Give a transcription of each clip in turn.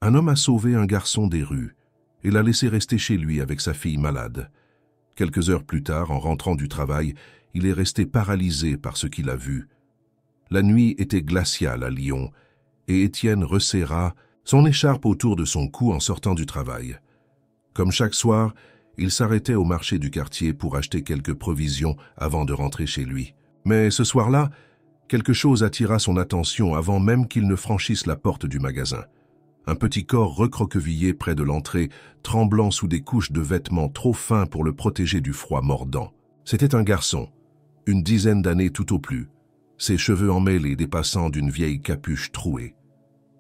Un homme a sauvé un garçon des rues et l'a laissé rester chez lui avec sa fille malade. Quelques heures plus tard, en rentrant du travail, il est resté paralysé par ce qu'il a vu. La nuit était glaciale à Lyon et Étienne resserra son écharpe autour de son cou en sortant du travail. Comme chaque soir, il s'arrêtait au marché du quartier pour acheter quelques provisions avant de rentrer chez lui. Mais ce soir-là, quelque chose attira son attention avant même qu'il ne franchisse la porte du magasin. Un petit corps recroquevillé près de l'entrée, tremblant sous des couches de vêtements trop fins pour le protéger du froid mordant. C'était un garçon, une dizaine d'années tout au plus, ses cheveux emmêlés dépassant d'une vieille capuche trouée.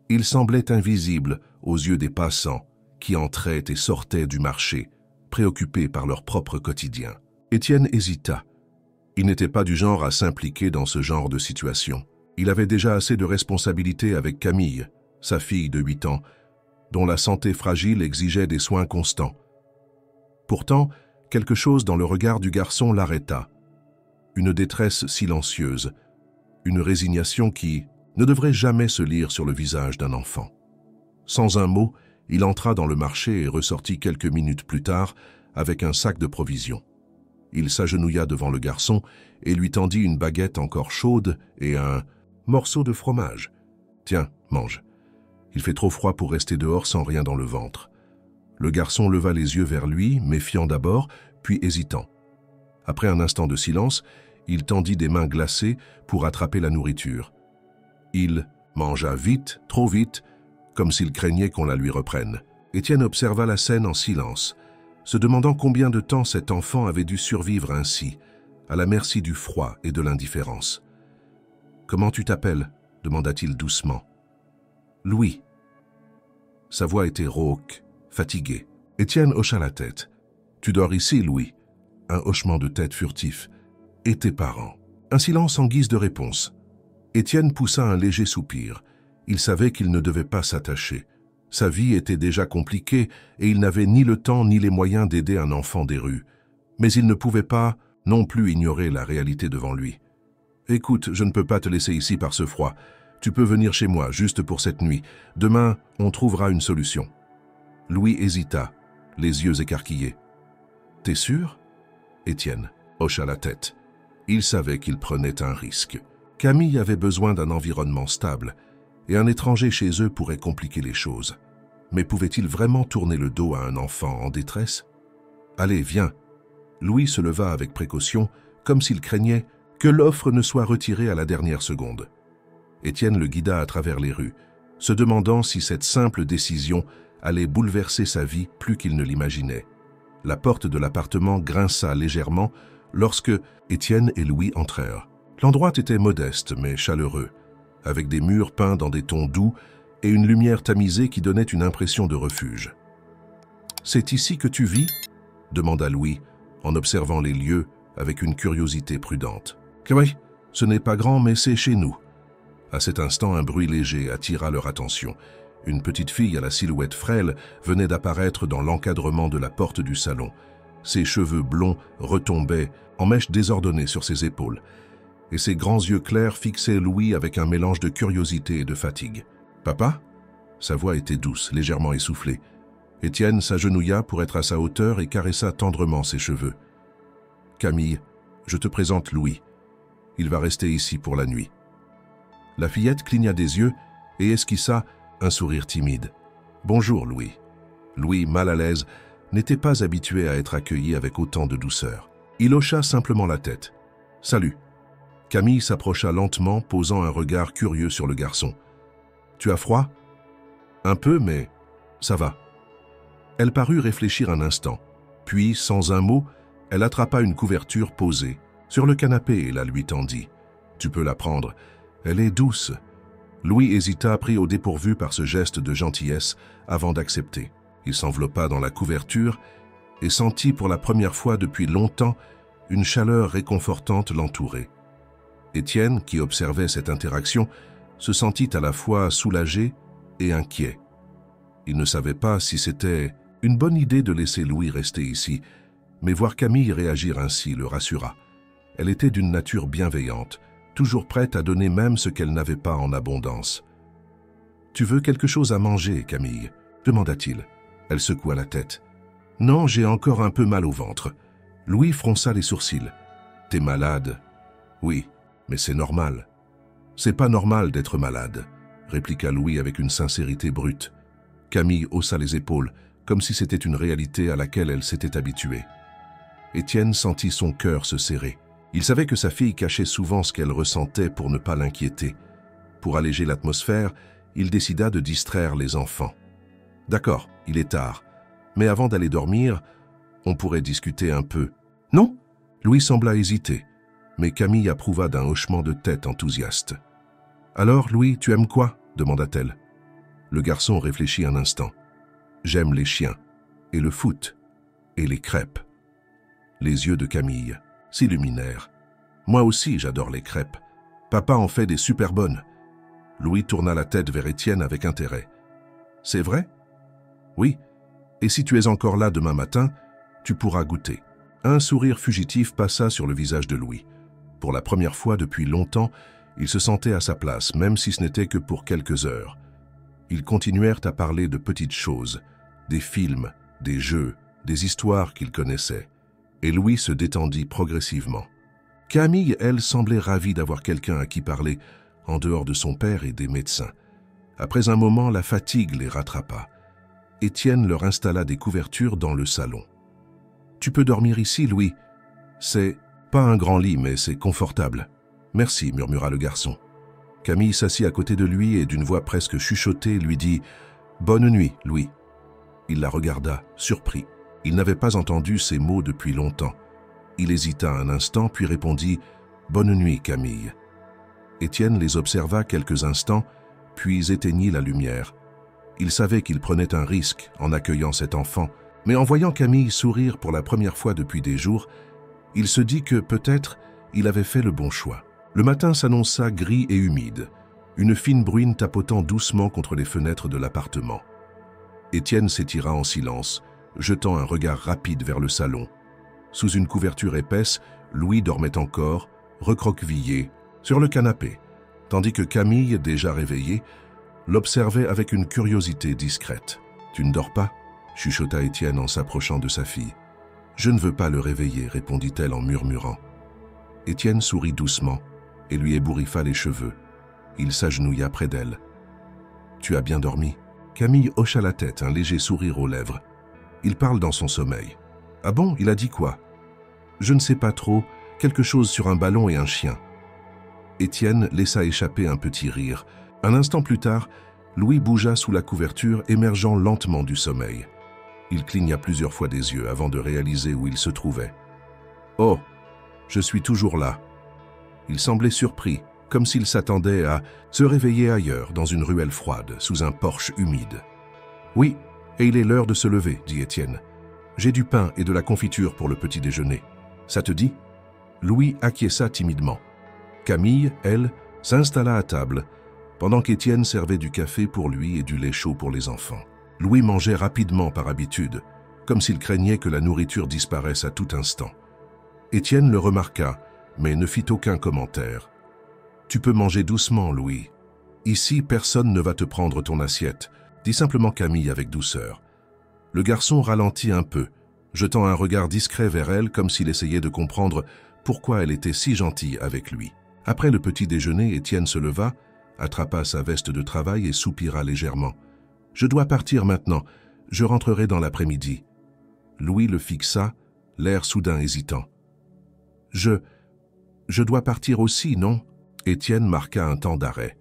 Il semblait invisible aux yeux des passants qui entraient et sortaient du marché, préoccupés par leur propre quotidien. Étienne hésita. Il n'était pas du genre à s'impliquer dans ce genre de situation. Il avait déjà assez de responsabilités avec Camille, sa fille de 8 ans, dont la santé fragile exigeait des soins constants. Pourtant, quelque chose dans le regard du garçon l'arrêta. Une détresse silencieuse, une résignation qui ne devrait jamais se lire sur le visage d'un enfant. Sans un mot, il entra dans le marché et ressortit quelques minutes plus tard avec un sac de provisions. Il s'agenouilla devant le garçon et lui tendit une baguette encore chaude et un morceau de fromage. « Tiens, mange. Il fait trop froid pour rester dehors sans rien dans le ventre. » Le garçon leva les yeux vers lui, méfiant d'abord, puis hésitant. Après un instant de silence, il tendit des mains glacées pour attraper la nourriture. Il mangea vite, trop vite, comme s'il craignait qu'on la lui reprenne. Étienne observa la scène en silence, se demandant combien de temps cet enfant avait dû survivre ainsi, à la merci du froid et de l'indifférence. « Comment tu t'appelles » demanda-t-il doucement. « Louis. » Sa voix était rauque, fatiguée. Étienne hocha la tête. « Tu dors ici, Louis ?» Un hochement de tête furtif. « Et tes parents ?» Un silence en guise de réponse. Étienne poussa un léger soupir. Il savait qu'il ne devait pas s'attacher. Sa vie était déjà compliquée et il n'avait ni le temps ni les moyens d'aider un enfant des rues. Mais il ne pouvait pas non plus ignorer la réalité devant lui. « Écoute, je ne peux pas te laisser ici par ce froid. Tu peux venir chez moi, juste pour cette nuit. Demain, on trouvera une solution. » Louis hésita, les yeux écarquillés. « T'es sûr ?» Étienne hocha la tête. Il savait qu'il prenait un risque. Camille avait besoin d'un environnement stable, et un étranger chez eux pourrait compliquer les choses. Mais pouvait-il vraiment tourner le dos à un enfant en détresse? « Allez, viens !» Louis se leva avec précaution, comme s'il craignait que l'offre ne soit retirée à la dernière seconde. Étienne le guida à travers les rues, se demandant si cette simple décision allait bouleverser sa vie plus qu'il ne l'imaginait. La porte de l'appartement grinça légèrement lorsque Étienne et Louis entrèrent. L'endroit était modeste mais chaleureux, avec des murs peints dans des tons doux et une lumière tamisée qui donnait une impression de refuge. « C'est ici que tu vis ?» demanda Louis, en observant les lieux avec une curiosité prudente. « Oui, ce n'est pas grand, mais c'est chez nous. » À cet instant, un bruit léger attira leur attention. Une petite fille à la silhouette frêle venait d'apparaître dans l'encadrement de la porte du salon. Ses cheveux blonds retombaient en mèches désordonnées sur ses épaules, et ses grands yeux clairs fixaient Louis avec un mélange de curiosité et de fatigue. « Papa ?» Sa voix était douce, légèrement essoufflée. Étienne s'agenouilla pour être à sa hauteur et caressa tendrement ses cheveux. « Camille, je te présente Louis. Il va rester ici pour la nuit. » La fillette cligna des yeux et esquissa un sourire timide. « Bonjour, Louis. » Louis, mal à l'aise, n'était pas habitué à être accueilli avec autant de douceur. Il hocha simplement la tête. « Salut. » Camille s'approcha lentement, posant un regard curieux sur le garçon. « Tu as froid ?»« Un peu, mais ça va. » Elle parut réfléchir un instant. Puis, sans un mot, elle attrapa une couverture posée sur le canapé et la lui tendit. « Tu peux la prendre. Elle est douce. » Louis hésita, pris au dépourvu par ce geste de gentillesse, avant d'accepter. Il s'enveloppa dans la couverture et sentit pour la première fois depuis longtemps une chaleur réconfortante l'entourer. Étienne, qui observait cette interaction, se sentit à la fois soulagé et inquiet. Il ne savait pas si c'était une bonne idée de laisser Louis rester ici, mais voir Camille réagir ainsi le rassura. Elle était d'une nature bienveillante, toujours prête à donner même ce qu'elle n'avait pas en abondance. « Tu veux quelque chose à manger, Camille ?» demanda-t-il. Elle secoua la tête. « Non, j'ai encore un peu mal au ventre. » Louis fronça les sourcils. « T'es malade ?»« Oui, mais c'est normal. »« C'est pas normal d'être malade, » répliqua Louis avec une sincérité brute. Camille haussa les épaules, comme si c'était une réalité à laquelle elle s'était habituée. Étienne sentit son cœur se serrer. Il savait que sa fille cachait souvent ce qu'elle ressentait pour ne pas l'inquiéter. Pour alléger l'atmosphère, il décida de distraire les enfants. « D'accord, il est tard, mais avant d'aller dormir, on pourrait discuter un peu. »« Non ?» Louis sembla hésiter, mais Camille approuva d'un hochement de tête enthousiaste. « Alors, Louis, tu aimes quoi ?» demanda-t-elle. Le garçon réfléchit un instant. « J'aime les chiens, et le foot, et les crêpes. » Les yeux de Camille s'illuminèrent. « Moi aussi, j'adore les crêpes. Papa en fait des super bonnes. » Louis tourna la tête vers Étienne avec intérêt. « C'est vrai ?»« Oui, et si tu es encore là demain matin, tu pourras goûter. » Un sourire fugitif passa sur le visage de Louis. Pour la première fois depuis longtemps, il se sentait à sa place, même si ce n'était que pour quelques heures. Ils continuèrent à parler de petites choses, des films, des jeux, des histoires qu'ils connaissaient. Et Louis se détendit progressivement. Camille, elle, semblait ravie d'avoir quelqu'un à qui parler, en dehors de son père et des médecins. Après un moment, la fatigue les rattrapa. Étienne leur installa des couvertures dans le salon. « Tu peux dormir ici, Louis. C'est pas un grand lit, mais c'est confortable. »« Merci, » murmura le garçon. Camille s'assit à côté de lui et d'une voix presque chuchotée lui dit « Bonne nuit, Louis. » Il la regarda, surpris. Il n'avait pas entendu ces mots depuis longtemps. Il hésita un instant, puis répondit « Bonne nuit, Camille. » Étienne les observa quelques instants, puis éteignit la lumière. Il savait qu'il prenait un risque en accueillant cet enfant, mais en voyant Camille sourire pour la première fois depuis des jours, il se dit que peut-être il avait fait le bon choix. Le matin s'annonça gris et humide, une fine bruine tapotant doucement contre les fenêtres de l'appartement. Étienne s'étira en silence, jetant un regard rapide vers le salon. Sous une couverture épaisse, Louis dormait encore, recroquevillé, sur le canapé, tandis que Camille, déjà réveillée, l'observait avec une curiosité discrète. « Tu ne dors pas ?» chuchota Étienne en s'approchant de sa fille. « Je ne veux pas le réveiller, » répondit-elle en murmurant. Étienne sourit doucement et lui ébouriffa les cheveux. Il s'agenouilla près d'elle. « Tu as bien dormi ?» Camille hocha la tête, un léger sourire aux lèvres. « Il parle dans son sommeil. »« Ah bon, il a dit quoi ?»« Je ne sais pas trop, quelque chose sur un ballon et un chien. » Étienne laissa échapper un petit rire. Un instant plus tard, Louis bougea sous la couverture, émergeant lentement du sommeil. Il cligna plusieurs fois des yeux avant de réaliser où il se trouvait. « Oh, je suis toujours là. » Il semblait surpris, comme s'il s'attendait à se réveiller ailleurs, dans une ruelle froide, sous un porche humide. « Oui, et il est l'heure de se lever, » dit Étienne. « J'ai du pain et de la confiture pour le petit déjeuner. Ça te dit ?» Louis acquiesça timidement. Camille, elle, s'installa à table, pendant qu'Étienne servait du café pour lui et du lait chaud pour les enfants. Louis mangeait rapidement par habitude, comme s'il craignait que la nourriture disparaisse à tout instant. Étienne le remarqua, mais ne fit aucun commentaire. « Tu peux manger doucement, Louis. Ici, personne ne va te prendre ton assiette, » dit simplement Camille avec douceur. Le garçon ralentit un peu, jetant un regard discret vers elle comme s'il essayait de comprendre pourquoi elle était si gentille avec lui. Après le petit déjeuner, Étienne se leva, attrapa sa veste de travail et soupira légèrement. « Je dois partir maintenant, je rentrerai dans l'après-midi. » Louis le fixa, l'air soudain hésitant. « Je dois partir aussi, non ?» Étienne marqua un temps d'arrêt.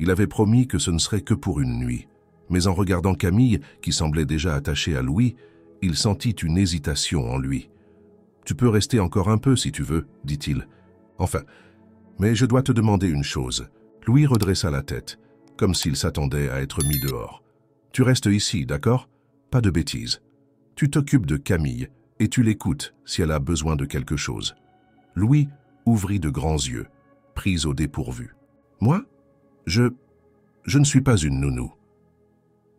Il avait promis que ce ne serait que pour une nuit. Mais en regardant Camille, qui semblait déjà attachée à Louis, il sentit une hésitation en lui. « Tu peux rester encore un peu si tu veux, » dit-il. « Enfin, mais je dois te demander une chose. » Louis redressa la tête, comme s'il s'attendait à être mis dehors. « Tu restes ici, d'accord? Pas de bêtises. Tu t'occupes de Camille et tu l'écoutes si elle a besoin de quelque chose. » Louis ouvrit de grands yeux, pris au dépourvu. « Moi? Je ne suis pas une nounou.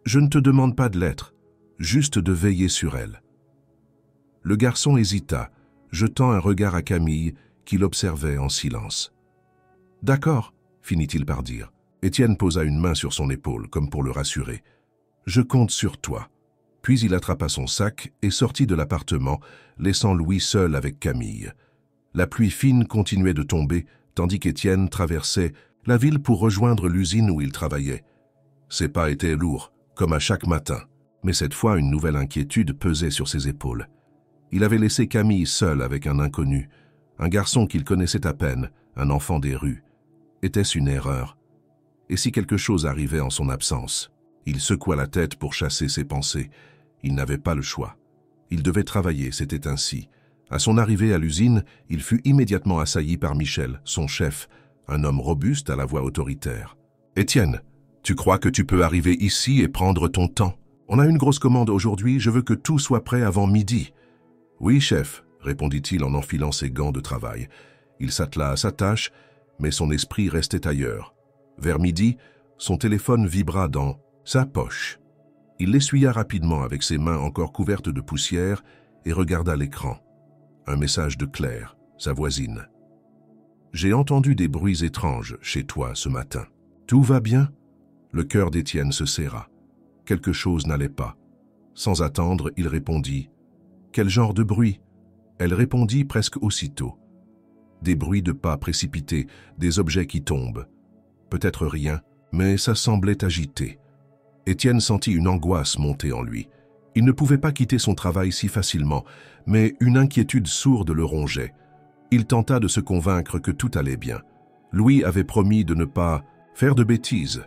Je ne te demande pas de l'être, juste de veiller sur elle. » Le garçon hésita, jetant un regard à Camille qui l'observait en silence. « D'accord, » finit-il par dire. Étienne posa une main sur son épaule, comme pour le rassurer. « Je compte sur toi. » Puis il attrapa son sac et sortit de l'appartement, laissant Louis seul avec Camille. La pluie fine continuait de tomber, tandis qu'Étienne traversait la ville pour rejoindre l'usine où il travaillait. Ses pas étaient lourds, comme à chaque matin, mais cette fois une nouvelle inquiétude pesait sur ses épaules. Il avait laissé Camille seule avec un inconnu, un garçon qu'il connaissait à peine, un enfant des rues. Était-ce une erreur? Et si quelque chose arrivait en son absence? Il secoua la tête pour chasser ses pensées. Il n'avait pas le choix. Il devait travailler, c'était ainsi. À son arrivée à l'usine, il fut immédiatement assailli par Michel, son chef, un homme robuste à la voix autoritaire. « Étienne, tu crois que tu peux arriver ici et prendre ton temps? On a une grosse commande aujourd'hui, je veux que tout soit prêt avant midi. »« Oui, chef, » répondit-il en enfilant ses gants de travail. Il s'attela à sa tâche, mais son esprit restait ailleurs. Vers midi, son téléphone vibra dans sa poche. Il l'essuya rapidement avec ses mains encore couvertes de poussière et regarda l'écran. Un message de Claire, sa voisine. « J'ai entendu des bruits étranges chez toi ce matin. Tout va bien ?» Le cœur d'Étienne se serra. Quelque chose n'allait pas. Sans attendre, il répondit « Quel genre de bruit ?» Elle répondit presque aussitôt. « Des bruits de pas précipités, des objets qui tombent. Peut-être rien, mais ça semblait agité. » Étienne sentit une angoisse monter en lui. Il ne pouvait pas quitter son travail si facilement, mais une inquiétude sourde le rongeait. Il tenta de se convaincre que tout allait bien. Louis avait promis de ne pas faire de bêtises.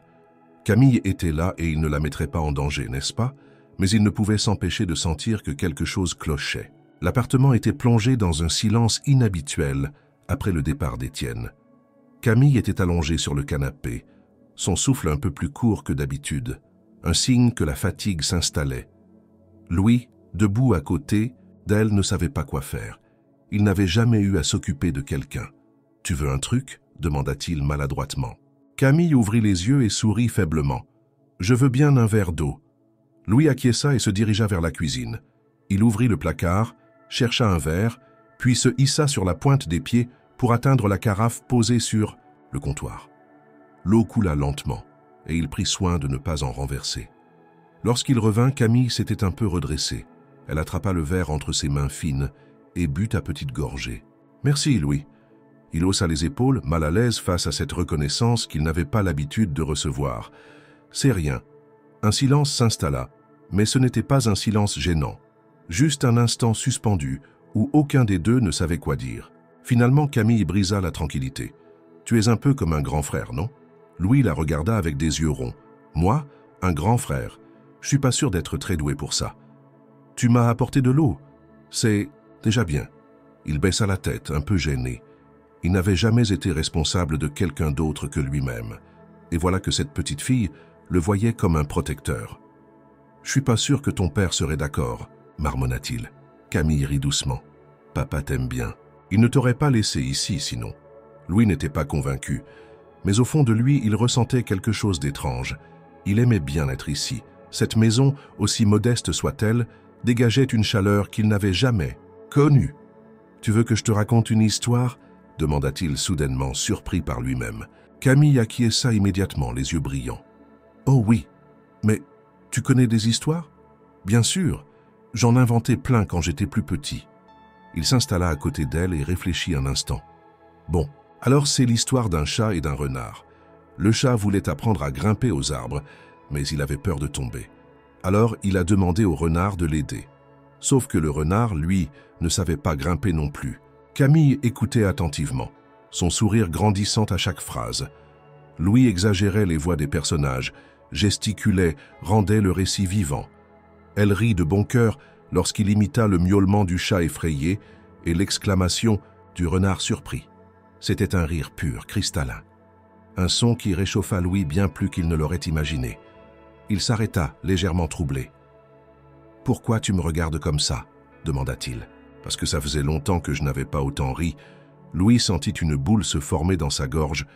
Camille était là et il ne la mettrait pas en danger, n'est-ce pas? Mais il ne pouvait s'empêcher de sentir que quelque chose clochait. L'appartement était plongé dans un silence inhabituel après le départ d'Étienne. Camille était allongée sur le canapé, son souffle un peu plus court que d'habitude, un signe que la fatigue s'installait. Louis, debout à côté d'elle, ne savait pas quoi faire. Il n'avait jamais eu à s'occuper de quelqu'un. « Tu veux un truc ?» demanda-t-il maladroitement. Camille ouvrit les yeux et sourit faiblement. « Je veux bien un verre d'eau. » Louis acquiesça et se dirigea vers la cuisine. Il ouvrit le placard, chercha un verre, puis se hissa sur la pointe des pieds pour atteindre la carafe posée sur le comptoir. L'eau coula lentement, et il prit soin de ne pas en renverser. Lorsqu'il revint, Camille s'était un peu redressée. Elle attrapa le verre entre ses mains fines et but à petites gorgées. « Merci, Louis. » Il haussa les épaules, mal à l'aise face à cette reconnaissance qu'il n'avait pas l'habitude de recevoir. « C'est rien. » Un silence s'installa, mais ce n'était pas un silence gênant. Juste un instant suspendu, où aucun des deux ne savait quoi dire. Finalement, Camille brisa la tranquillité. « Tu es un peu comme un grand frère, non ?» Louis la regarda avec des yeux ronds. « Moi, un grand frère. Je suis pas sûr d'être très doué pour ça. »« Tu m'as apporté de l'eau. C'est déjà bien. » Il baissa la tête, un peu gêné. Il n'avait jamais été responsable de quelqu'un d'autre que lui-même. Et voilà que cette petite fille le voyait comme un protecteur. « Je suis pas sûr que ton père serait d'accord, » marmonna-t-il. Camille rit doucement. « Papa t'aime bien. Il ne t'aurait pas laissé ici sinon. » Louis n'était pas convaincu, mais au fond de lui, il ressentait quelque chose d'étrange. Il aimait bien être ici. Cette maison, aussi modeste soit-elle, dégageait une chaleur qu'il n'avait jamais connue. « Tu veux que je te raconte une histoire ?» demanda-t-il soudainement, surpris par lui-même. Camille acquiesça immédiatement, les yeux brillants. « Oh oui, mais tu connais des histoires ?»« Bien sûr, j'en inventais plein quand j'étais plus petit. » Il s'installa à côté d'elle et réfléchit un instant. « Bon, alors c'est l'histoire d'un chat et d'un renard. Le chat voulait apprendre à grimper aux arbres, mais il avait peur de tomber. Alors il a demandé au renard de l'aider. Sauf que le renard, lui, ne savait pas grimper non plus. Camille écoutait attentivement, son sourire grandissant à chaque phrase. Louis exagérait les voix des personnages, gesticulait, rendait le récit vivant. Elle rit de bon cœur lorsqu'il imita le miaulement du chat effrayé et l'exclamation du renard surpris. C'était un rire pur, cristallin. Un son qui réchauffa Louis bien plus qu'il ne l'aurait imaginé. Il s'arrêta, légèrement troublé. « Pourquoi tu me regardes comme ça ?» demanda-t-il. Parce que ça faisait longtemps que je n'avais pas autant ri. Louis sentit une boule se former dans sa gorge.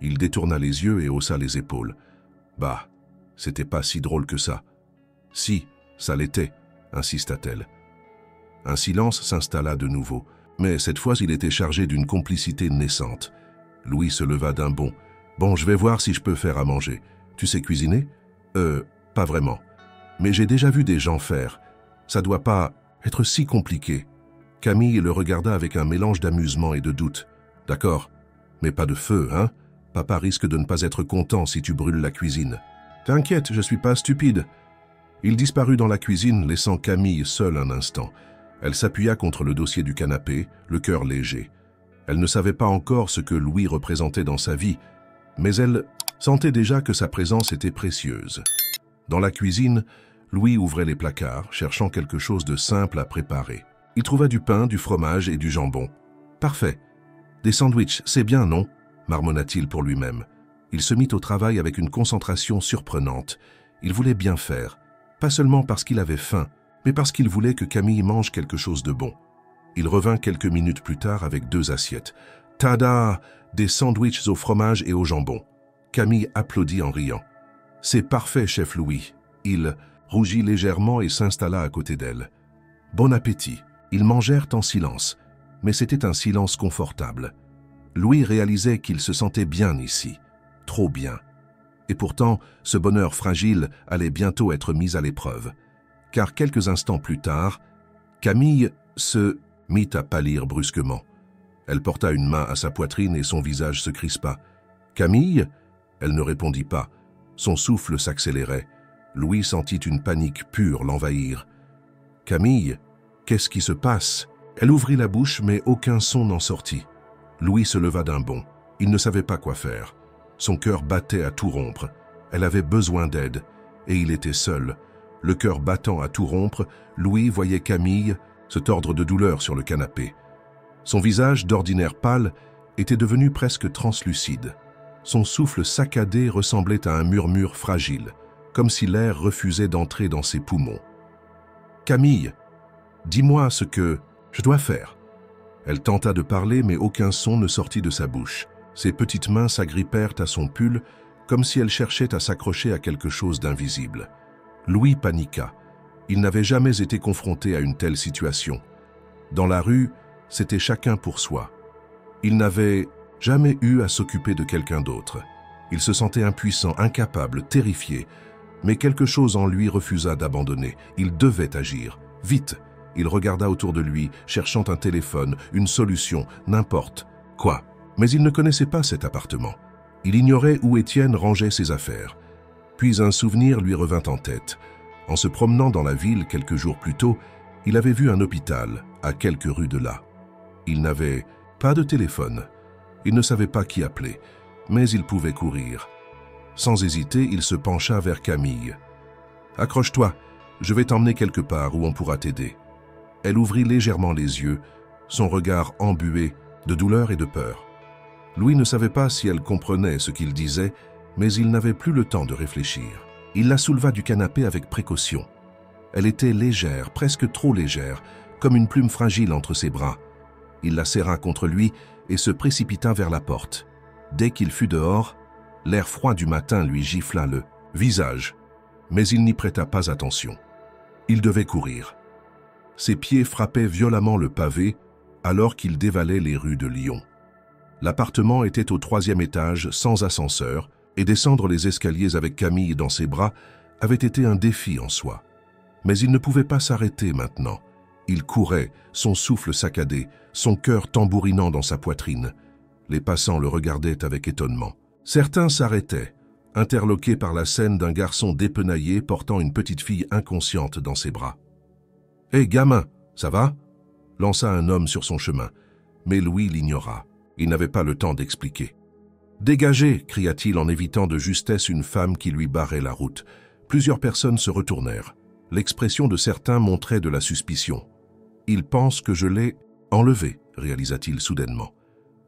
Il détourna les yeux et haussa les épaules. « Bah, c'était pas si drôle que ça. »« Si, ça l'était, » insista-t-elle. Un silence s'installa de nouveau, mais cette fois il était chargé d'une complicité naissante. Louis se leva d'un bond. Bon, je vais voir si je peux faire à manger. Tu sais cuisiner? Pas vraiment. Mais j'ai déjà vu des gens faire. Ça doit pas être si compliqué. Camille le regarda avec un mélange d'amusement et de doute. D'accord, mais pas de feu, hein? Papa risque de ne pas être content si tu brûles la cuisine. T'inquiète, je suis pas stupide. Il disparut dans la cuisine, laissant Camille seule un instant. Elle s'appuya contre le dossier du canapé, le cœur léger. Elle ne savait pas encore ce que Louis représentait dans sa vie, mais elle sentait déjà que sa présence était précieuse. Dans la cuisine, Louis ouvrait les placards, cherchant quelque chose de simple à préparer. Il trouva du pain, du fromage et du jambon. Parfait. Des sandwichs, c'est bien, non? Marmonna-t-il pour lui-même. Il se mit au travail avec une concentration surprenante. Il voulait bien faire, pas seulement parce qu'il avait faim, mais parce qu'il voulait que Camille mange quelque chose de bon. Il revint quelques minutes plus tard avec 2 assiettes. Tada! Des sandwichs au fromage et au jambon. Camille applaudit en riant. C'est parfait, chef Louis. Il rougit légèrement et s'installa à côté d'elle. Bon appétit. Ils mangèrent en silence, mais c'était un silence confortable. Louis réalisait qu'il se sentait bien ici, trop bien. Et pourtant, ce bonheur fragile allait bientôt être mis à l'épreuve. Car quelques instants plus tard, Camille se mit à pâlir brusquement. Elle porta une main à sa poitrine et son visage se crispa. « Camille ?» Elle ne répondit pas. Son souffle s'accélérait. Louis sentit une panique pure l'envahir. « Camille, qu'est-ce qui se passe ?» Elle ouvrit la bouche, mais aucun son n'en sortit. Louis se leva d'un bond. Il ne savait pas quoi faire. Son cœur battait à tout rompre. Elle avait besoin d'aide, et il était seul. Le cœur battant à tout rompre, Louis voyait Camille se tordre de douleur sur le canapé. Son visage, d'ordinaire pâle, était devenu presque translucide. Son souffle saccadé ressemblait à un murmure fragile, comme si l'air refusait d'entrer dans ses poumons. « Camille, dis-moi ce que je dois faire. » Elle tenta de parler, mais aucun son ne sortit de sa bouche. Ses petites mains s'agrippèrent à son pull, comme si elle cherchait à s'accrocher à quelque chose d'invisible. Louis paniqua. Il n'avait jamais été confronté à une telle situation. Dans la rue, c'était chacun pour soi. Il n'avait jamais eu à s'occuper de quelqu'un d'autre. Il se sentait impuissant, incapable, terrifié. Mais quelque chose en lui refusa d'abandonner. Il devait agir. Vite! Il regarda autour de lui, cherchant un téléphone, une solution, n'importe quoi. Mais il ne connaissait pas cet appartement. Il ignorait où Étienne rangeait ses affaires. Puis un souvenir lui revint en tête. En se promenant dans la ville quelques jours plus tôt, il avait vu un hôpital, à quelques rues de là. Il n'avait pas de téléphone. Il ne savait pas qui appeler, mais il pouvait courir. Sans hésiter, il se pencha vers Camille. « Accroche-toi, je vais t'emmener quelque part où on pourra t'aider. » Elle ouvrit légèrement les yeux, son regard embué de douleur et de peur. Louis ne savait pas si elle comprenait ce qu'il disait, mais il n'avait plus le temps de réfléchir. Il la souleva du canapé avec précaution. Elle était légère, presque trop légère, comme une plume fragile entre ses bras. Il la serra contre lui et se précipita vers la porte. Dès qu'il fut dehors, l'air froid du matin lui gifla le visage, mais il n'y prêta pas attention. Il devait courir. Ses pieds frappaient violemment le pavé alors qu'il dévalait les rues de Lyon. L'appartement était au 3e étage, sans ascenseur, et descendre les escaliers avec Camille dans ses bras avait été un défi en soi. Mais il ne pouvait pas s'arrêter maintenant. Il courait, son souffle saccadé, son cœur tambourinant dans sa poitrine. Les passants le regardaient avec étonnement. Certains s'arrêtaient, interloqués par la scène d'un garçon dépenaillé portant une petite fille inconsciente dans ses bras. « Hé, gamin, ça va ?» lança un homme sur son chemin, mais Louis l'ignora. Il n'avait pas le temps d'expliquer. « Dégagez !» cria-t-il en évitant de justesse une femme qui lui barrait la route. Plusieurs personnes se retournèrent. L'expression de certains montrait de la suspicion. « Il pense que je l'ai enlevé », réalisa-t-il soudainement.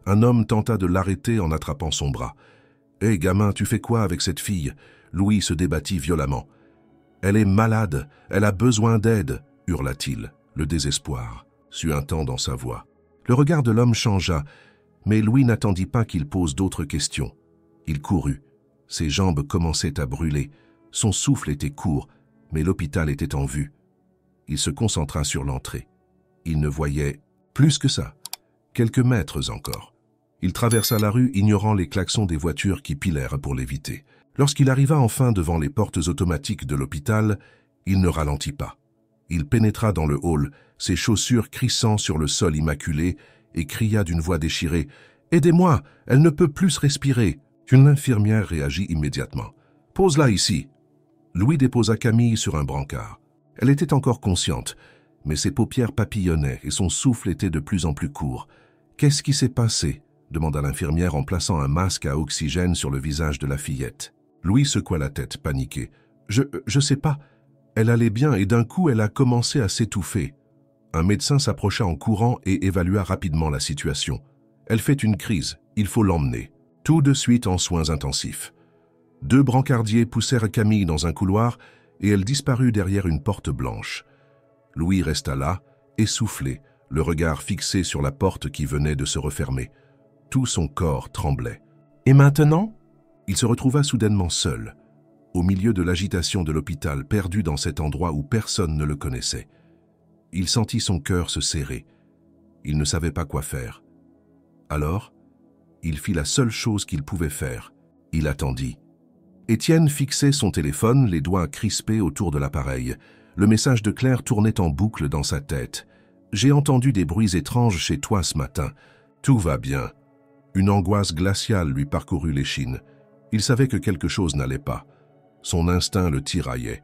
Un homme tenta de l'arrêter en attrapant son bras. « Hé, gamin, tu fais quoi avec cette fille ?» Louis se débattit violemment. « Elle est malade, elle a besoin d'aide !» hurla-t-il, le désespoir suintant dans sa voix. Le regard de l'homme changea, mais Louis n'attendit pas qu'il pose d'autres questions. Il courut. Ses jambes commençaient à brûler. Son souffle était court, mais l'hôpital était en vue. Il se concentra sur l'entrée. Il ne voyait plus que ça, quelques mètres encore. Il traversa la rue ignorant les klaxons des voitures qui pilèrent pour l'éviter. Lorsqu'il arriva enfin devant les portes automatiques de l'hôpital, il ne ralentit pas. Il pénétra dans le hall, ses chaussures crissant sur le sol immaculé, et cria d'une voix déchirée « Aidez-moi, elle ne peut plus respirer !» Une infirmière réagit immédiatement. « Pose-la ici !» Louis déposa Camille sur un brancard. Elle était encore consciente, mais ses paupières papillonnaient et son souffle était de plus en plus court. « Qu'est-ce qui s'est passé ?» demanda l'infirmière en plaçant un masque à oxygène sur le visage de la fillette. Louis secoua la tête, paniqué. « Je sais pas. Elle allait bien et d'un coup, elle a commencé à s'étouffer. » Un médecin s'approcha en courant et évalua rapidement la situation. « Elle fait une crise. Il faut l'emmener. » Tout de suite en soins intensifs. 2 brancardiers poussèrent Camille dans un couloir et elle disparut derrière une porte blanche. Louis resta là, essoufflé, le regard fixé sur la porte qui venait de se refermer. Tout son corps tremblait. Et maintenant ? Il se retrouva soudainement seul, au milieu de l'agitation de l'hôpital, perdu dans cet endroit où personne ne le connaissait. Il sentit son cœur se serrer. Il ne savait pas quoi faire. Alors, il fit la seule chose qu'il pouvait faire. Il attendit. Étienne fixait son téléphone, les doigts crispés autour de l'appareil. Le message de Claire tournait en boucle dans sa tête. « J'ai entendu des bruits étranges chez toi ce matin. Tout va bien. » Une angoisse glaciale lui parcourut l'échine. Il savait que quelque chose n'allait pas. Son instinct le tiraillait.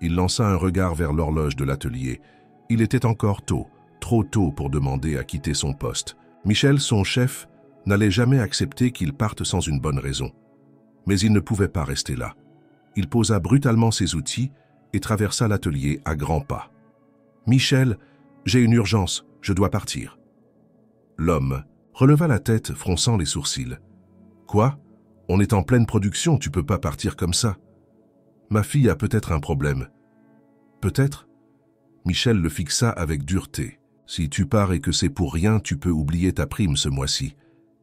Il lança un regard vers l'horloge de l'atelier. Il était encore tôt, trop tôt pour demander à quitter son poste. Michel, son chef, n'allait jamais accepter qu'il parte sans une bonne raison. Mais il ne pouvait pas rester là. Il posa brutalement ses outils et traversa l'atelier à grands pas. « Michel, j'ai une urgence, je dois partir. » L'homme releva la tête, fronçant les sourcils. « Quoi ? On est en pleine production, tu peux pas partir comme ça. »« Ma fille a peut-être un problème. »« Peut-être ?» Michel le fixa avec dureté. « Si tu pars et que c'est pour rien, tu peux oublier ta prime ce mois-ci. »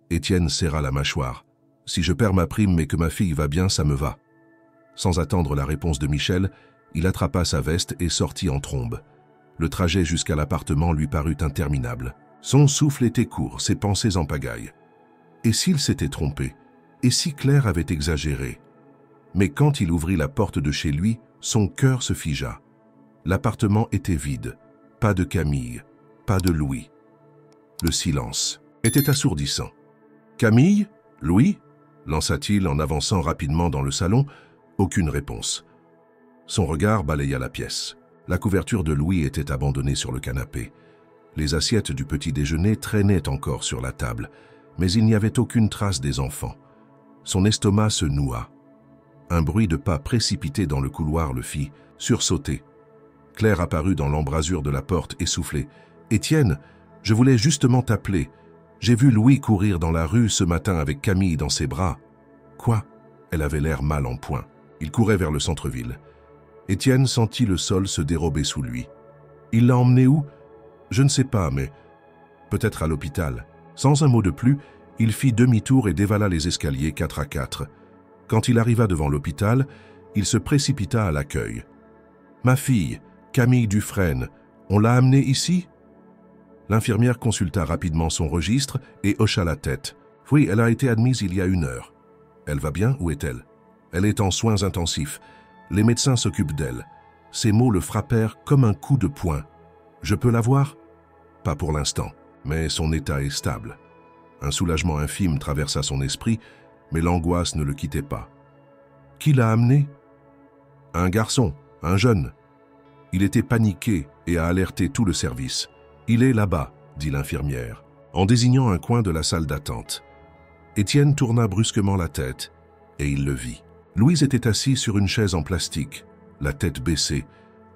Étienne serra la mâchoire. « Si je perds ma prime mais que ma fille va bien, ça me va. » Sans attendre la réponse de Michel, il attrapa sa veste et sortit en trombe. Le trajet jusqu'à l'appartement lui parut interminable. Son souffle était court, ses pensées en pagaille. Et s'il s'était trompé? Et si Claire avait exagéré? Mais quand il ouvrit la porte de chez lui, son cœur se figea. L'appartement était vide. Pas de Camille, pas de Louis. Le silence était assourdissant. « Camille? Louis ?» lança-t-il en avançant rapidement dans le salon. Aucune réponse. Son regard balaya la pièce. La couverture de Louis était abandonnée sur le canapé. Les assiettes du petit déjeuner traînaient encore sur la table, mais il n'y avait aucune trace des enfants. Son estomac se noua. Un bruit de pas précipité dans le couloir le fit sursauter. Claire apparut dans l'embrasure de la porte, essoufflée. « Étienne, je voulais justement t'appeler. J'ai vu Louis courir dans la rue ce matin avec Camille dans ses bras. » « Quoi ?» Elle avait l'air mal en point. Il courait vers le centre-ville. Étienne sentit le sol se dérober sous lui. « Il l'a emmené où ? » ?»« Je ne sais pas, mais peut-être à l'hôpital. » Sans un mot de plus, il fit demi-tour et dévala les escaliers 4 à 4. Quand il arriva devant l'hôpital, il se précipita à l'accueil. « Ma fille, Camille Dufresne, on l'a amenée ici ?» L'infirmière consulta rapidement son registre et hocha la tête. « Oui, elle a été admise il y a 1 heure. »« Elle va bien? Où est-elle ?»« Elle est en soins intensifs. Les médecins s'occupent d'elle. » Ces mots le frappèrent comme un coup de poing. « Je peux la voir ?»« Pas pour l'instant, mais son état est stable. » Un soulagement infime traversa son esprit, mais l'angoisse ne le quittait pas. « Qui l'a amené ?»« Un garçon, un jeune. » Il était paniqué et a alerté tout le service. « Il est là-bas, » dit l'infirmière, en désignant un coin de la salle d'attente. Étienne tourna brusquement la tête, et il le vit. Louise était assise sur une chaise en plastique, la tête baissée,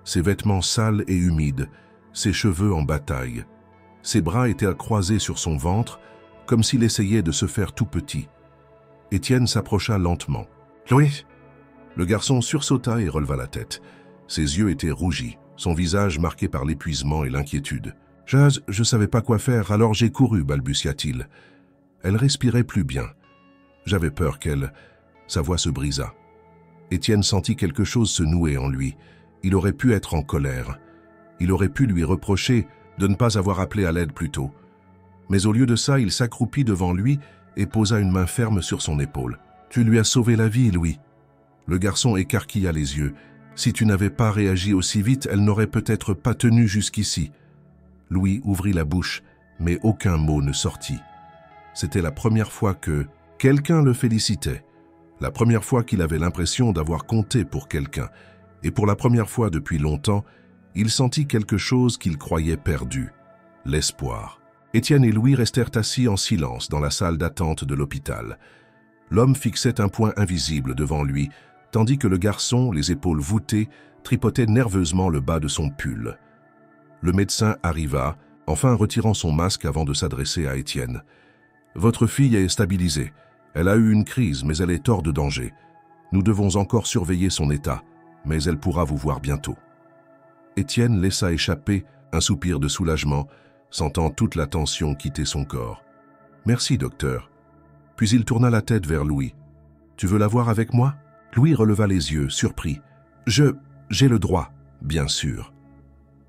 ses vêtements sales et humides, ses cheveux en bataille. Ses bras étaient croisés sur son ventre, comme s'il essayait de se faire tout petit. Étienne s'approcha lentement. « Louis !» Le garçon sursauta et releva la tête. Ses yeux étaient rougis, son visage marqué par l'épuisement et l'inquiétude. « Je savais pas quoi faire, alors j'ai couru, balbutia-t-il. Elle respirait plus bien. J'avais peur qu'elle... » Sa voix se brisa. Étienne sentit quelque chose se nouer en lui. Il aurait pu être en colère. Il aurait pu lui reprocher de ne pas avoir appelé à l'aide plus tôt. Mais au lieu de ça, il s'accroupit devant lui et posa une main ferme sur son épaule. « Tu lui as sauvé la vie, Louis. » Le garçon écarquilla les yeux. « Si tu n'avais pas réagi aussi vite, elle n'aurait peut-être pas tenu jusqu'ici. » Louis ouvrit la bouche, mais aucun mot ne sortit. C'était la première fois que quelqu'un le félicitait, la première fois qu'il avait l'impression d'avoir compté pour quelqu'un, et pour la première fois depuis longtemps, il sentit quelque chose qu'il croyait perdu, l'espoir. Étienne et Louis restèrent assis en silence dans la salle d'attente de l'hôpital. L'homme fixait un point invisible devant lui, tandis que le garçon, les épaules voûtées, tripotait nerveusement le bas de son pull. Le médecin arriva, enfin retirant son masque avant de s'adresser à Étienne. « Votre fille est stabilisée. Elle a eu une crise, mais elle est hors de danger. Nous devons encore surveiller son état, mais elle pourra vous voir bientôt. » Étienne laissa échapper un soupir de soulagement, sentant toute la tension quitter son corps. « Merci, docteur. » Puis il tourna la tête vers Louis. « Tu veux la voir avec moi ?» Louis releva les yeux, surpris. « J'ai le droit, bien sûr. »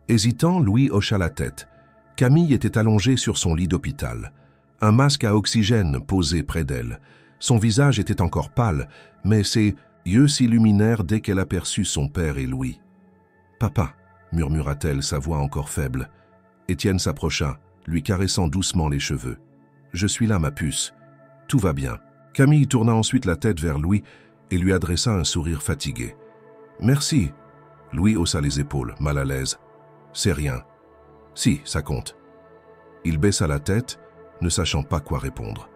Hésitant, Louis hocha la tête. Camille était allongée sur son lit d'hôpital. Un masque à oxygène posé près d'elle. Son visage était encore pâle, mais ses yeux s'illuminèrent dès qu'elle aperçut son père et Louis. « Papa » murmura-t-elle, sa voix encore faible. Étienne s'approcha, lui caressant doucement les cheveux. « Je suis là, ma puce. Tout va bien. » Camille tourna ensuite la tête vers Louis et lui adressa un sourire fatigué. « Merci. » Louis haussa les épaules, mal à l'aise. « C'est rien. »« Si, ça compte. » Il baissa la tête, ne sachant pas quoi répondre.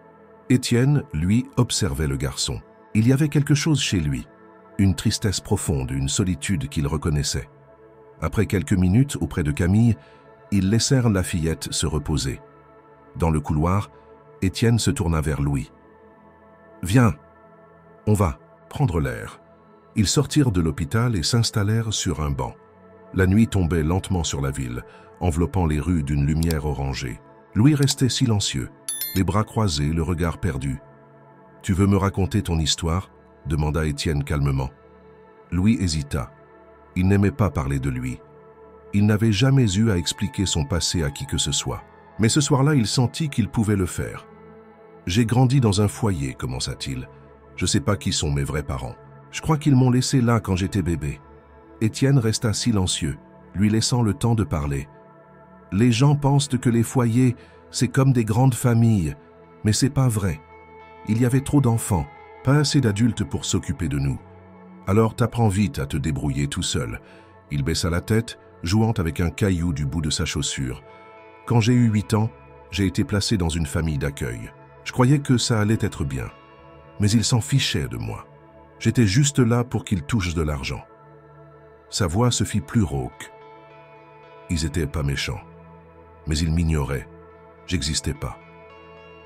Étienne, lui, observait le garçon. Il y avait quelque chose chez lui, une tristesse profonde, une solitude qu'il reconnaissait. Après quelques minutes auprès de Camille, ils laissèrent la fillette se reposer. Dans le couloir, Étienne se tourna vers Louis. « Viens, on va prendre l'air. » Ils sortirent de l'hôpital et s'installèrent sur un banc. La nuit tombait lentement sur la ville, enveloppant les rues d'une lumière orangée. Louis restait silencieux, les bras croisés, le regard perdu. « Tu veux me raconter ton histoire ?» demanda Étienne calmement. Louis hésita. Il n'aimait pas parler de lui. Il n'avait jamais eu à expliquer son passé à qui que ce soit. Mais ce soir-là, il sentit qu'il pouvait le faire. « J'ai grandi dans un foyer, commença-t-il. Je ne sais pas qui sont mes vrais parents. Je crois qu'ils m'ont laissé là quand j'étais bébé. » Étienne resta silencieux, lui laissant le temps de parler. « Les gens pensent que les foyers, c'est comme des grandes familles, mais c'est pas vrai. Il y avait trop d'enfants, pas assez d'adultes pour s'occuper de nous. Alors t'apprends vite à te débrouiller tout seul. » Il baissa la tête, jouant avec un caillou du bout de sa chaussure. « Quand j'ai eu 8 ans, j'ai été placé dans une famille d'accueil. Je croyais que ça allait être bien. Mais ils s'en fichaient de moi. J'étais juste là pour qu'ils touchent de l'argent. » Sa voix se fit plus rauque. « Ils étaient pas méchants. Mais ils m'ignoraient. J'existais pas. »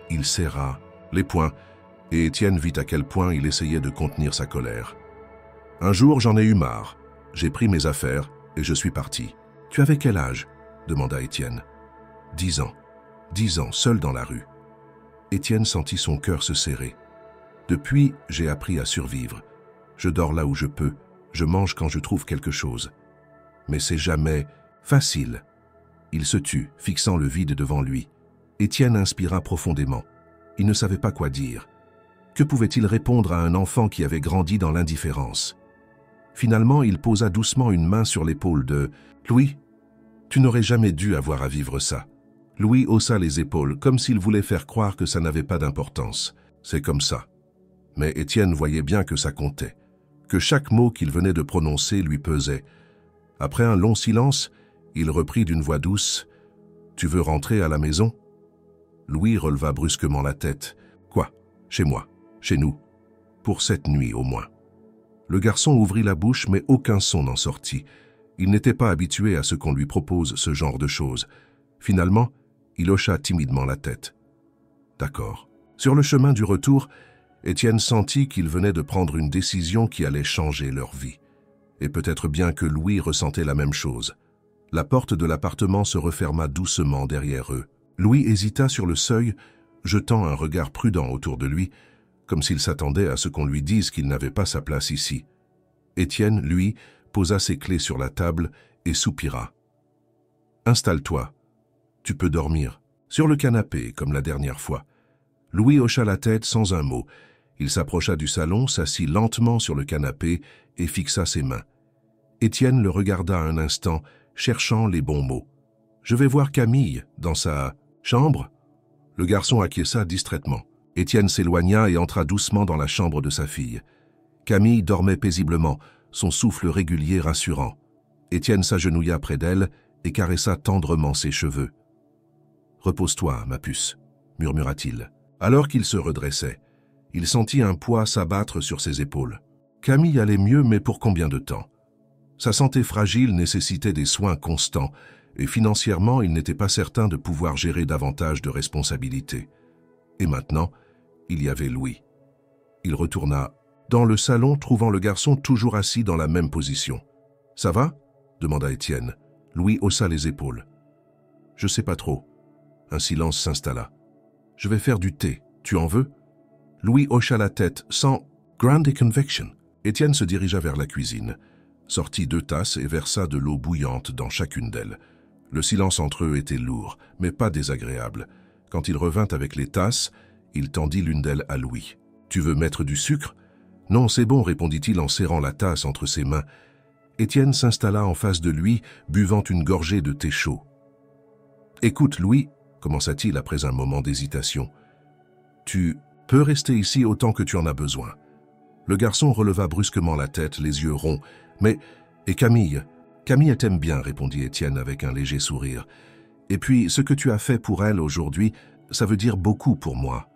Il serra les poings, et Étienne vit à quel point il essayait de contenir sa colère. « Un jour, j'en ai eu marre. J'ai pris mes affaires et je suis parti. »« Tu avais quel âge ?» demanda Étienne. « 10 ans. 10 ans, seul dans la rue. » Étienne sentit son cœur se serrer. « Depuis, j'ai appris à survivre. Je dors là où je peux, je mange quand je trouve quelque chose. Mais c'est jamais facile. » Il se tut, fixant le vide devant lui. Étienne inspira profondément. Il ne savait pas quoi dire. Que pouvait-il répondre à un enfant qui avait grandi dans l'indifférence? Finalement, il posa doucement une main sur l'épaule de « Louis, tu n'aurais jamais dû avoir à vivre ça. » Louis haussa les épaules, comme s'il voulait faire croire que ça n'avait pas d'importance. C'est comme ça. Mais Étienne voyait bien que ça comptait, que chaque mot qu'il venait de prononcer lui pesait. Après un long silence, il reprit d'une voix douce. « Tu veux rentrer à la maison ?» Louis releva brusquement la tête. « Quoi? Chez moi, chez nous. Pour cette nuit au moins. » Le garçon ouvrit la bouche, mais aucun son n'en sortit. Il n'était pas habitué à ce qu'on lui propose ce genre de choses. Finalement, il hocha timidement la tête. « D'accord. » Sur le chemin du retour, Étienne sentit qu'il venait de prendre une décision qui allait changer leur vie. Et peut-être bien que Louis ressentait la même chose. La porte de l'appartement se referma doucement derrière eux. Louis hésita sur le seuil, jetant un regard prudent autour de lui, comme s'il s'attendait à ce qu'on lui dise qu'il n'avait pas sa place ici. Étienne, lui, posa ses clés sur la table et soupira. « Installe-toi. Tu peux dormir. Sur le canapé, comme la dernière fois. Louis hocha la tête sans un mot. Il s'approcha du salon, s'assit lentement sur le canapé et fixa ses mains. Étienne le regarda un instant, cherchant les bons mots. « Je vais voir Camille, dans sa chambre ?» Le garçon acquiesça distraitement. Étienne s'éloigna et entra doucement dans la chambre de sa fille. Camille dormait paisiblement, son souffle régulier rassurant. Étienne s'agenouilla près d'elle et caressa tendrement ses cheveux. « Repose-toi, ma puce, » murmura-t-il. Alors qu'il se redressait, il sentit un poids s'abattre sur ses épaules. Camille allait mieux, mais pour combien de temps? Sa santé fragile nécessitait des soins constants, et financièrement, il n'était pas certain de pouvoir gérer davantage de responsabilités. Et maintenant, il y avait Louis. Il retourna dans le salon, trouvant le garçon toujours assis dans la même position. « Ça va ?» demanda Étienne. Louis haussa les épaules. « Je sais pas trop. » Un silence s'installa. « Je vais faire du thé. Tu en veux ?» Louis hocha la tête sans « grande conviction ». Étienne se dirigea vers la cuisine, sortit 2 tasses et versa de l'eau bouillante dans chacune d'elles. Le silence entre eux était lourd, mais pas désagréable. Quand il revint avec les tasses, il tendit l'une d'elles à Louis. « Tu veux mettre du sucre ?»« Non, c'est bon, répondit-il en serrant la tasse entre ses mains. Étienne s'installa en face de lui, buvant une gorgée de thé chaud. « Écoute, Louis, » commença-t-il après un moment d'hésitation, « tu peux rester ici autant que tu en as besoin. » Le garçon releva brusquement la tête, les yeux ronds. « Mais, et Camille ?»« Camille t'aime bien, » répondit Étienne avec un léger sourire. « Et puis, ce que tu as fait pour elle aujourd'hui, ça veut dire beaucoup pour moi. »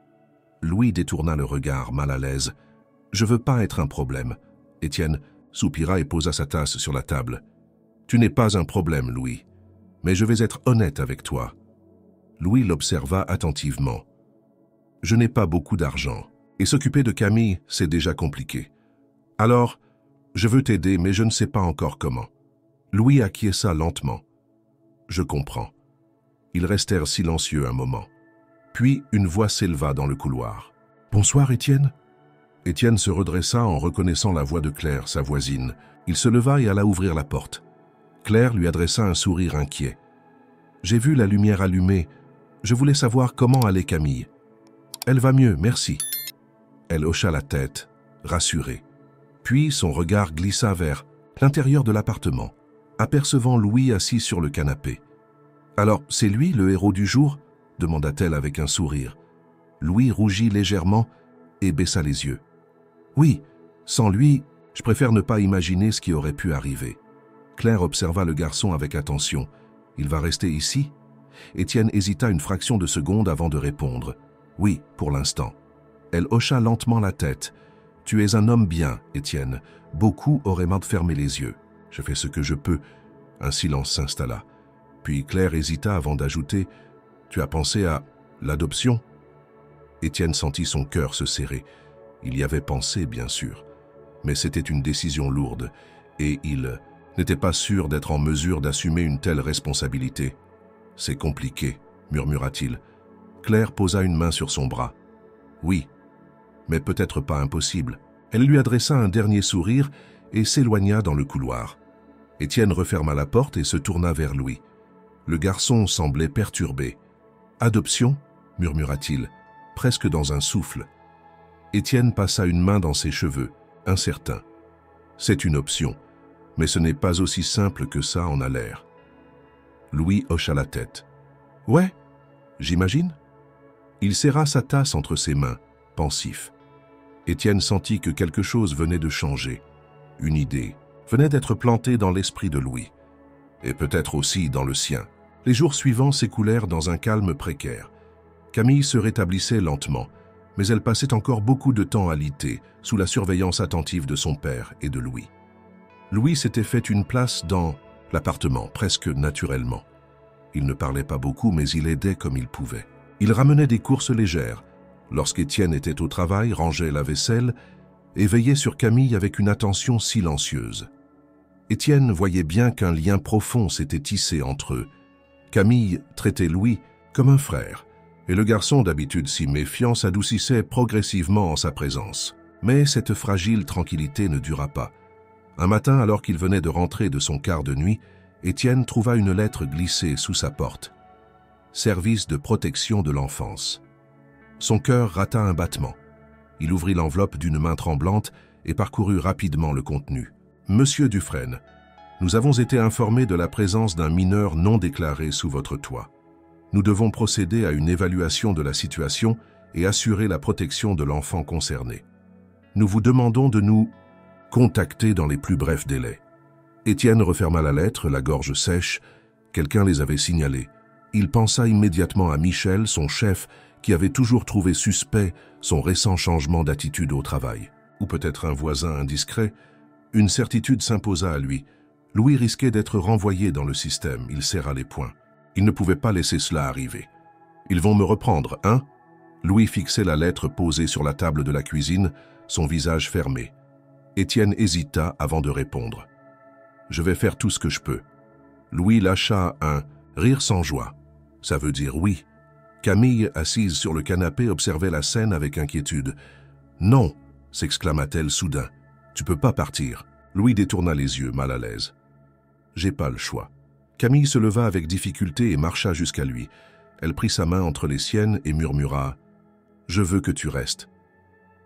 Louis détourna le regard, mal à l'aise. « Je veux pas être un problème. » Étienne soupira et posa sa tasse sur la table. « Tu n'es pas un problème, Louis. Mais je vais être honnête avec toi. » Louis l'observa attentivement. « Je n'ai pas beaucoup d'argent. Et s'occuper de Camille, c'est déjà compliqué. Alors, je veux t'aider, mais je ne sais pas encore comment. » Louis acquiesça lentement. « Je comprends. » Ils restèrent silencieux un moment. Puis une voix s'éleva dans le couloir. « Bonsoir, Étienne ?» Étienne se redressa en reconnaissant la voix de Claire, sa voisine. Il se leva et alla ouvrir la porte. Claire lui adressa un sourire inquiet. « J'ai vu la lumière allumée. Je voulais savoir comment allait Camille. »« Elle va mieux, merci. » Elle hocha la tête, rassurée. Puis son regard glissa vers l'intérieur de l'appartement, apercevant Louis assis sur le canapé. « Alors, c'est lui le héros du jour ?» demanda-t-elle avec un sourire. Louis rougit légèrement et baissa les yeux. « Oui, sans lui, je préfère ne pas imaginer ce qui aurait pu arriver. » Claire observa le garçon avec attention. « Il va rester ici ?» Étienne hésita une fraction de seconde avant de répondre. « Oui, pour l'instant. » Elle hocha lentement la tête. « Tu es un homme bien, Étienne. Beaucoup auraient mal fermé les yeux. Je fais ce que je peux. » Un silence s'installa. Puis Claire hésita avant d'ajouter « Tu as pensé à l'adoption ?» Étienne sentit son cœur se serrer. Il y avait pensé, bien sûr. Mais c'était une décision lourde, et il n'était pas sûr d'être en mesure d'assumer une telle responsabilité. « C'est compliqué, » murmura-t-il. Claire posa une main sur son bras. « Oui, mais peut-être pas impossible. » Elle lui adressa un dernier sourire et s'éloigna dans le couloir. Étienne referma la porte et se tourna vers Louis. Le garçon semblait perturbé. « Adoption ?» murmura-t-il, presque dans un souffle. Étienne passa une main dans ses cheveux, incertain. « C'est une option, mais ce n'est pas aussi simple que ça en a l'air. » Louis hocha la tête. « Ouais, j'imagine ?» Il serra sa tasse entre ses mains, pensif. Étienne sentit que quelque chose venait de changer. Une idée venait d'être plantée dans l'esprit de Louis. Et peut-être aussi dans le sien. Les jours suivants s'écoulèrent dans un calme précaire. Camille se rétablissait lentement, mais elle passait encore beaucoup de temps alitée, sous la surveillance attentive de son père et de Louis. Louis s'était fait une place dans l'appartement, presque naturellement. Il ne parlait pas beaucoup, mais il aidait comme il pouvait. Il ramenait des courses légères, lorsqu'Étienne était au travail, rangeait la vaisselle et veillait sur Camille avec une attention silencieuse. Étienne voyait bien qu'un lien profond s'était tissé entre eux. Camille traitait Louis comme un frère, et le garçon, d'habitude si méfiant, s'adoucissait progressivement en sa présence. Mais cette fragile tranquillité ne dura pas. Un matin, alors qu'il venait de rentrer de son quart de nuit, Étienne trouva une lettre glissée sous sa porte. Service de protection de l'enfance. Son cœur rata un battement. Il ouvrit l'enveloppe d'une main tremblante et parcourut rapidement le contenu. Monsieur Dufresne, nous avons été informés de la présence d'un mineur non déclaré sous votre toit. Nous devons procéder à une évaluation de la situation et assurer la protection de l'enfant concerné. Nous vous demandons de nous contacter dans les plus brefs délais. Étienne referma la lettre, la gorge sèche. Quelqu'un les avait signalés. Il pensa immédiatement à Michel, son chef, qui avait toujours trouvé suspect son récent changement d'attitude au travail. Ou peut-être un voisin indiscret. Une certitude s'imposa à lui. Louis risquait d'être renvoyé dans le système. Il serra les poings. Il ne pouvait pas laisser cela arriver. « Ils vont me reprendre, hein ?» Louis fixait la lettre posée sur la table de la cuisine, son visage fermé. Étienne hésita avant de répondre. « Je vais faire tout ce que je peux. » Louis lâcha un rire sans joie. Ça veut dire oui. Camille, assise sur le canapé, observait la scène avec inquiétude. « Non !» s'exclama-t-elle soudain. « Tu peux pas partir. » Louis détourna les yeux, mal à l'aise. « J'ai pas le choix. » Camille se leva avec difficulté et marcha jusqu'à lui. Elle prit sa main entre les siennes et murmura « Je veux que tu restes. »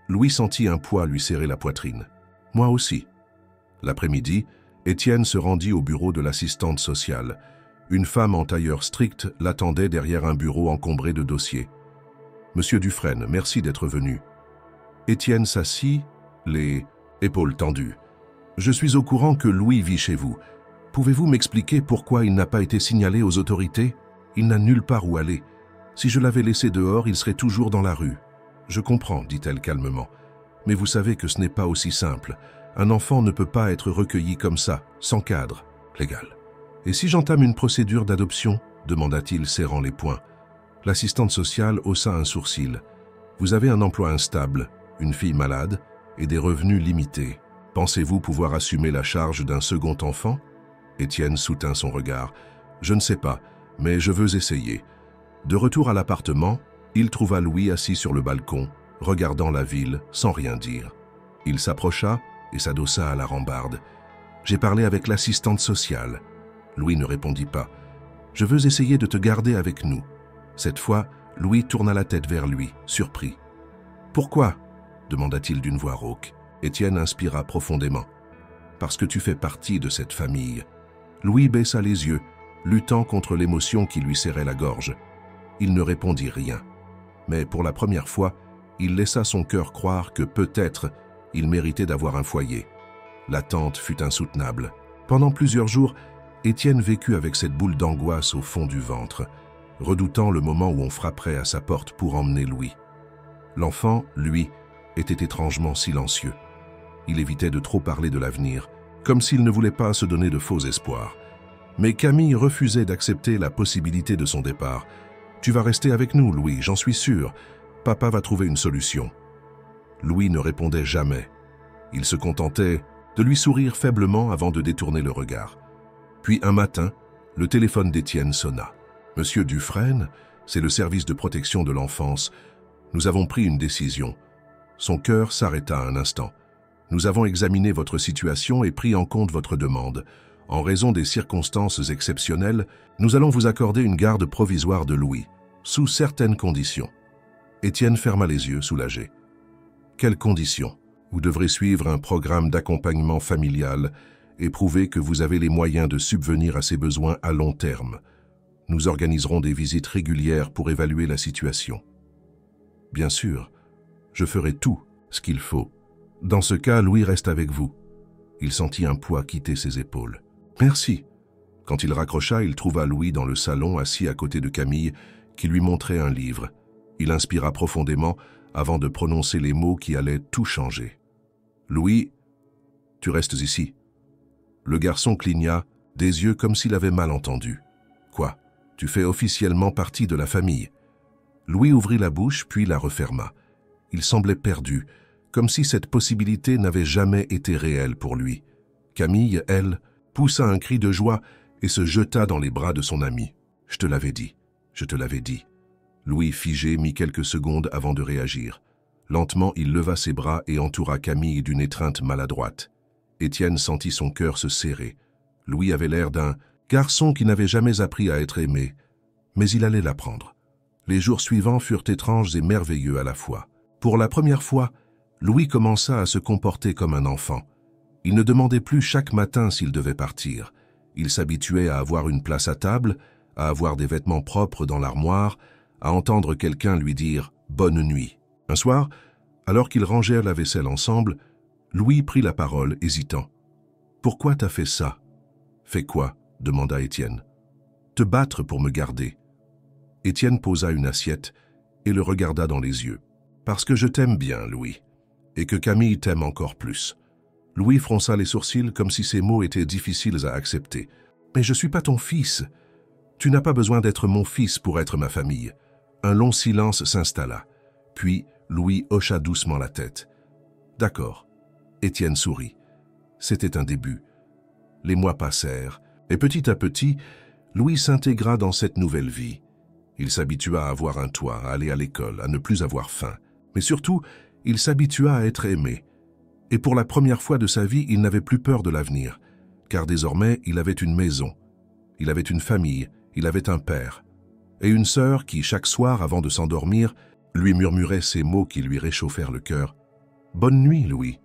Louis sentit un poids lui serrer la poitrine. « Moi aussi. » L'après-midi, Étienne se rendit au bureau de l'assistante sociale. Une femme en tailleur strict l'attendait derrière un bureau encombré de dossiers. « Monsieur Dufresne, merci d'être venu. » Étienne s'assit, les épaules tendues. « Je suis au courant que Louis vit chez vous. Pouvez-vous m'expliquer pourquoi il n'a pas été signalé aux autorités? Il n'a nulle part où aller. Si je l'avais laissé dehors, il serait toujours dans la rue. »« Je comprends, dit-elle calmement. Mais vous savez que ce n'est pas aussi simple. Un enfant ne peut pas être recueilli comme ça, sans cadre légal. »« Et si j'entame une procédure d'adoption ?» demanda-t-il, serrant les poings. L'assistante sociale haussa un sourcil. « Vous avez un emploi instable, une fille malade et des revenus limités. Pensez-vous pouvoir assumer la charge d'un second enfant ?» Étienne soutint son regard. « Je ne sais pas, mais je veux essayer. » De retour à l'appartement, il trouva Louis assis sur le balcon, regardant la ville sans rien dire. Il s'approcha et s'adossa à la rambarde. « J'ai parlé avec l'assistante sociale. » Louis ne répondit pas. « Je veux essayer de te garder avec nous. » Cette fois, Louis tourna la tête vers lui, surpris. « Pourquoi ?» demanda-t-il d'une voix rauque. Étienne inspira profondément. « Parce que tu fais partie de cette famille. » Louis baissa les yeux, luttant contre l'émotion qui lui serrait la gorge. Il ne répondit rien. Mais pour la première fois, il laissa son cœur croire que peut-être il méritait d'avoir un foyer. L'attente fut insoutenable. Pendant plusieurs jours, Étienne vécut avec cette boule d'angoisse au fond du ventre, redoutant le moment où on frapperait à sa porte pour emmener Louis. L'enfant, lui, était étrangement silencieux. Il évitait de trop parler de l'avenir, comme s'il ne voulait pas se donner de faux espoirs. Mais Camille refusait d'accepter la possibilité de son départ. « Tu vas rester avec nous, Louis, j'en suis sûr. Papa va trouver une solution. » Louis ne répondait jamais. Il se contentait de lui sourire faiblement avant de détourner le regard. Puis un matin, le téléphone d'Étienne sonna. « Monsieur Dufresne, c'est le service de protection de l'enfance. Nous avons pris une décision. » Son cœur s'arrêta un instant. « Nous avons examiné votre situation et pris en compte votre demande. En raison des circonstances exceptionnelles, nous allons vous accorder une garde provisoire de Louis, sous certaines conditions. » Étienne ferma les yeux, soulagé. « Quelles conditions ? Vous devrez suivre un programme d'accompagnement familial et prouver que vous avez les moyens de subvenir à ses besoins à long terme. Nous organiserons des visites régulières pour évaluer la situation. » Bien sûr, je ferai tout ce qu'il faut. Dans ce cas, Louis reste avec vous. Il sentit un poids quitter ses épaules. « Merci. » Quand il raccrocha, il trouva Louis dans le salon, assis à côté de Camille, qui lui montrait un livre. Il inspira profondément avant de prononcer les mots qui allaient tout changer. « Louis, tu restes ici. » Le garçon cligna, des yeux comme s'il avait mal entendu. « Quoi? Tu fais officiellement partie de la famille. » Louis ouvrit la bouche, puis la referma. Il semblait perdu, comme si cette possibilité n'avait jamais été réelle pour lui. Camille, elle, poussa un cri de joie et se jeta dans les bras de son ami. « Je te l'avais dit, je te l'avais dit. » Louis, figé, mit quelques secondes avant de réagir. Lentement, il leva ses bras et entoura Camille d'une étreinte maladroite. Étienne sentit son cœur se serrer. Louis avait l'air d'un garçon qui n'avait jamais appris à être aimé. Mais il allait l'apprendre. Les jours suivants furent étranges et merveilleux à la fois. Pour la première fois, Louis commença à se comporter comme un enfant. Il ne demandait plus chaque matin s'il devait partir. Il s'habituait à avoir une place à table, à avoir des vêtements propres dans l'armoire, à entendre quelqu'un lui dire « bonne nuit ». Un soir, alors qu'ils rangèrent la vaisselle ensemble, Louis prit la parole, hésitant. « Pourquoi t'as fait ça ?»« Fait quoi ?» demanda Étienne. « Te battre pour me garder. » Étienne posa une assiette et le regarda dans les yeux. « Parce que je t'aime bien, Louis, et que Camille t'aime encore plus. » Louis fronça les sourcils comme si ces mots étaient difficiles à accepter. « Mais je suis pas ton fils. Tu n'as pas besoin d'être mon fils pour être ma famille. » Un long silence s'installa. Puis Louis hocha doucement la tête. « D'accord. » Étienne sourit. C'était un début. Les mois passèrent, et petit à petit, Louis s'intégra dans cette nouvelle vie. Il s'habitua à avoir un toit, à aller à l'école, à ne plus avoir faim. Mais surtout, il s'habitua à être aimé. Et pour la première fois de sa vie, il n'avait plus peur de l'avenir, car désormais, il avait une maison, il avait une famille, il avait un père, et une sœur qui, chaque soir, avant de s'endormir, lui murmurait ces mots qui lui réchauffèrent le cœur. « Bonne nuit, Louis.